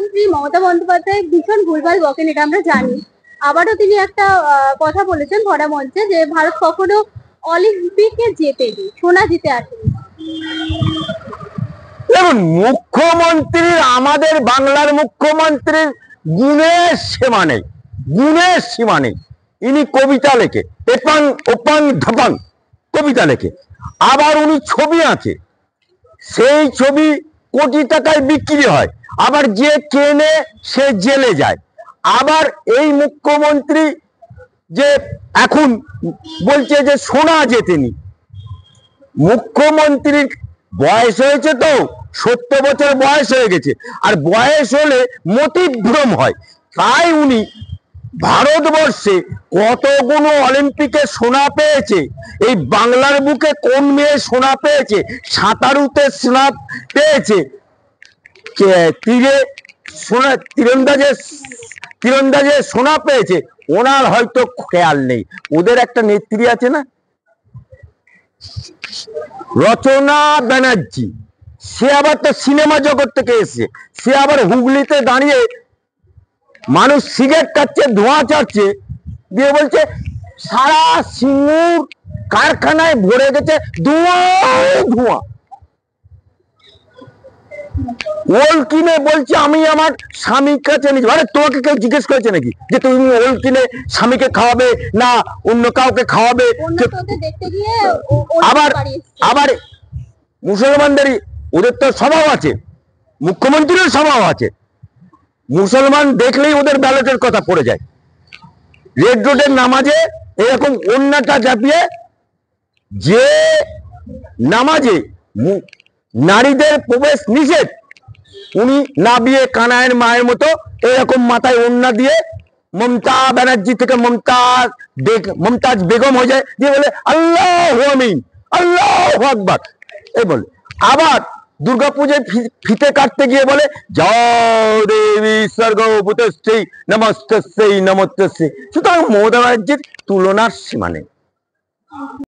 মুখ্যমন্ত্রী মমতা বন্দ্যোপাধ্যায় ভীষণ ভুলভাল বকেন, এটা আমরা জানি। আবারও তিনি একটা কথা বলেছেন ভরা মঞ্চে যে ভারত কখনো অলিম্পিকে জেতেনি, সোনা জিতে আসেনি। দেখুন, মুখ্যমন্ত্রীর, আমাদের বাংলার মুখ্যমন্ত্রীর গুণের সীমা নেই, গুণের সীমা নেই। ইনি কবিতা লেখে, এপাং ওপাং ধাপাং কবিতা লেখে, আবার উনি ছবি আঁকে, সেই ছবি কোটি টাকায় বিক্রি হয়, আবার যে কেনে সে জেলে যায়। আবার এই মুখ্যমন্ত্রী যে এখন বলছে যে সোনা জেতেনি, মুখ্যমন্ত্রীর বয়স হয়েছে তো, 70 বছর বয়স হয়ে গেছে, আর বয়স হলে মতিভ্রম হয়। তাই উনি ভারতবর্ষে কতগুলো অলিম্পিকে সোনা পেয়েছে, এই বাংলার বুকে কোন মেয়ে সোনা পেয়েছে, সাঁতারুতে সোনা পেয়েছে, তীরে সোনা, তীরন্দাজে সোনা পেয়েছে, ওনার হয়তো খেয়াল নেই। ওদের একটা নেত্রী আছে না, রচনা ব্যানার্জি, সে আবার তো সিনেমা জগৎ থেকে এসে, সে আবার হুগলিতে দাঁড়িয়ে মানুষ সিগারেট খাচ্ছে, ধোঁয়া ছাড়ছে, দিয়ে বলছে সারা সিঙ্গুর কারখানায় ভরে গেছে ধোঁয়া ধোঁয়া। ওল কিনে বলছে আমি আমার স্বামীর কাছে নিয়ে, আরে তোমাকে কেউ জিজ্ঞেস করেছে নাকি যে তুমি ওল কিনে স্বামীকে খাওয়াবে না অন্য কাউকে খাওয়াবে? আবার আবার মুসলমানদেরই, ওদের তো স্বভাব আছে, মুখ্যমন্ত্রীর স্বভাব আছে, মুসলমান দেখলেই ওদের ব্যালটের কথা পড়ে যায়। রেড রোডের নামাজে এরকম ওন্নাটা চাপিয়ে, যে নামাজে নারীদের প্রবেশ নিষেধ, উনি নাবিয়ে কানায়ের মায়ের মতো এরকম মাথায় ওন্না দিয়ে মমতা ব্যানার্জি থেকে মমতাজ বেগম হয়ে যায়, দিয়ে বলে আল্লাহু আমিন আল্লাহু আকবার এই বলে। আবার দুর্গাপূজায় ফিতে কাটতে গিয়ে বলে জয় দেবী স্বর্গভূতস্যৈ নমস্তস্যৈ নমস্তস্যৈ। সুতরাং মমতা ব্যানার্জির তুলনার সীমা নেই।